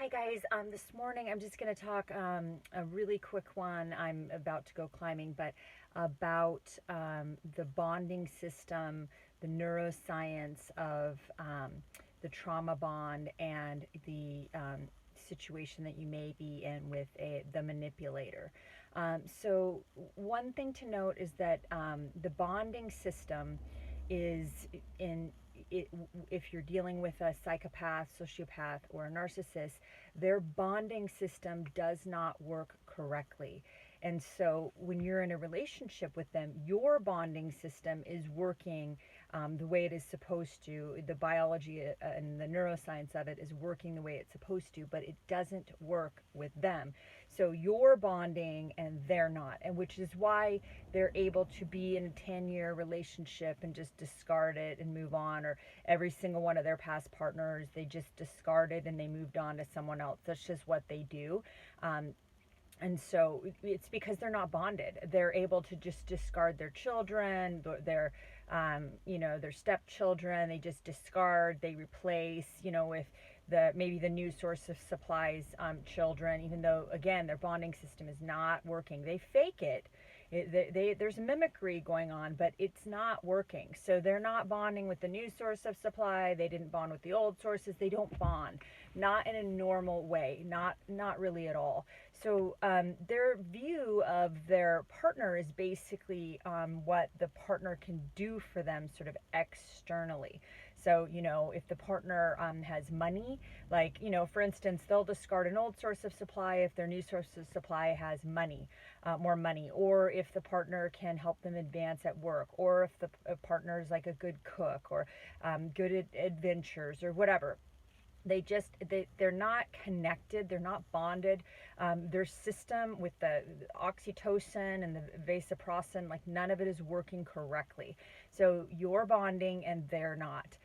Hi guys, this morning I'm just going to talk a really quick one. I'm about to go climbing, but about the bonding system, the neuroscience of the trauma bond and the situation that you may be in with the manipulator. So one thing to note is that the bonding system is in it, if you're dealing with a psychopath, sociopath, or a narcissist, their bonding system does not work correctly. And so when you're in a relationship with them, your bonding system is working the way it is supposed to. The biology and the neuroscience of it is working the way it's supposed to, but it doesn't work with them. So you're bonding and they're not, and which is why they're able to be in a 10-year relationship and just discard it and move on, or every single one of their past partners they just discarded and they moved on to someone else. That's just what they do. And so it's because they're not bonded. They're able to just discard their children, their stepchildren. They just discard, they replace, with maybe the new source of supplies children, even though, again, their bonding system is not working. They fake it. There's mimicry going on, but it's not working. So they're not bonding with the new source of supply. They didn't bond with the old sources. They don't bond, not in a normal way, not really at all. So their view of their partner is basically what the partner can do for them sort of externally. So, if the partner has money, like, for instance, they'll discard an old source of supply if their new source of supply has money, more money, or if the partner can help them advance at work, or if the partner is like a good cook, or good at adventures, or whatever. They're not connected, they're not bonded. Their system with the oxytocin and the vasopressin, like, none of it is working correctly. So you're bonding and they're not.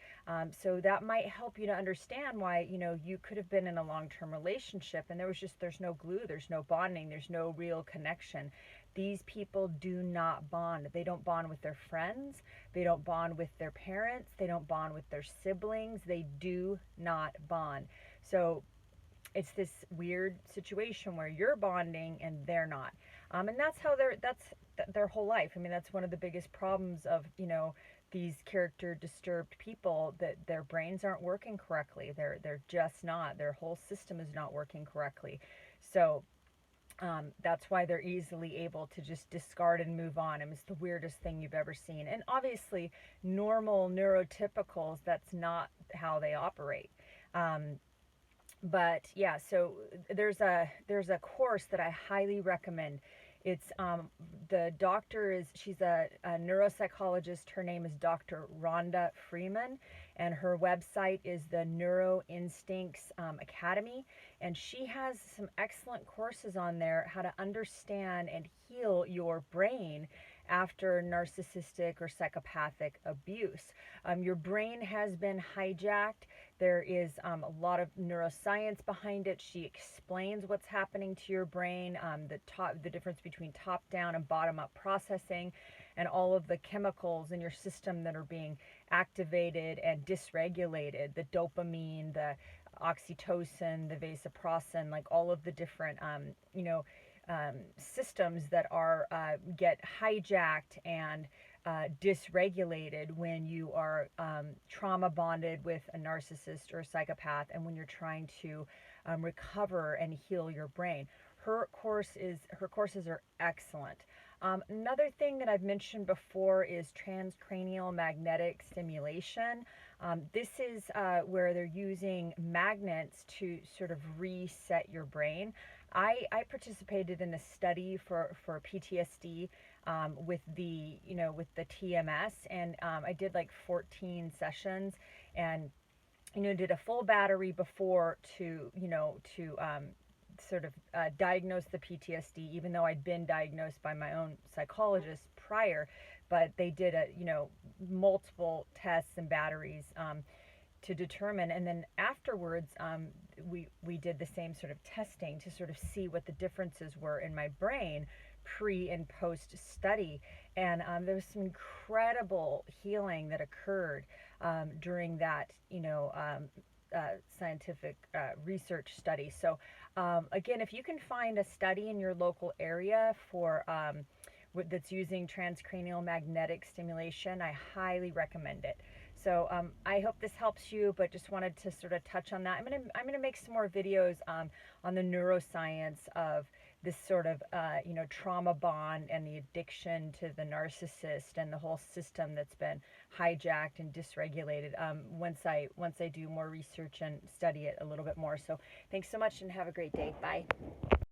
So that might help you to understand why you could have been in a long-term relationship and there's no glue, there's no bonding, there's no real connection. These people do not bond. They don't bond with their friends. They don't bond with their parents. They don't bond with their siblings. They do not bond. So it's this weird situation where you're bonding and they're not. And that's their whole life. I mean, that's one of the biggest problems of, these character disturbed people, that their brains aren't working correctly. They're just not. Their whole system is not working correctly. So that's why they're easily able to just discard and move on. And it's the weirdest thing you've ever seen. And obviously, normal neurotypicals, that's not how they operate. But yeah, so there's a course that I highly recommend. It's the doctor she's a neuropsychologist. Her name is Dr. Rhonda Freeman, and her website is the Neuro Instincts Academy. And she has some excellent courses on there, how to understand and heal your brain after narcissistic or psychopathic abuse. Your brain has been hijacked. There is a lot of neuroscience behind it. She explains what's happening to your brain, the difference between top-down and bottom-up processing, and all of the chemicals in your system that are being activated and dysregulated, the dopamine, the oxytocin, the vasopressin, like all of the different systems that are get hijacked and dysregulated when you are trauma bonded with a narcissist or a psychopath, and when you're trying to recover and heal your brain. Her courses are excellent. Another thing that I've mentioned before is transcranial magnetic stimulation. This is where they're using magnets to sort of reset your brain. I participated in a study for PTSD with the TMS, and I did like 14 sessions, and did a full battery before to sort of diagnose the PTSD, even though I'd been diagnosed by my own psychologist prior. But they did multiple tests and batteries to determine, and then afterwards we did the same sort of testing to sort of see what the differences were in my brain pre and post study. And there was some incredible healing that occurred during that scientific research study. So again, if you can find a study in your local area for that's using transcranial magnetic stimulation, I highly recommend it. So I hope this helps you, but just wanted to sort of touch on that. I'm gonna make some more videos on the neuroscience of this sort of trauma bond and the addiction to the narcissist and the whole system that's been hijacked and dysregulated. Once I do more research and study it a little bit more. So thanks so much and have a great day. Bye.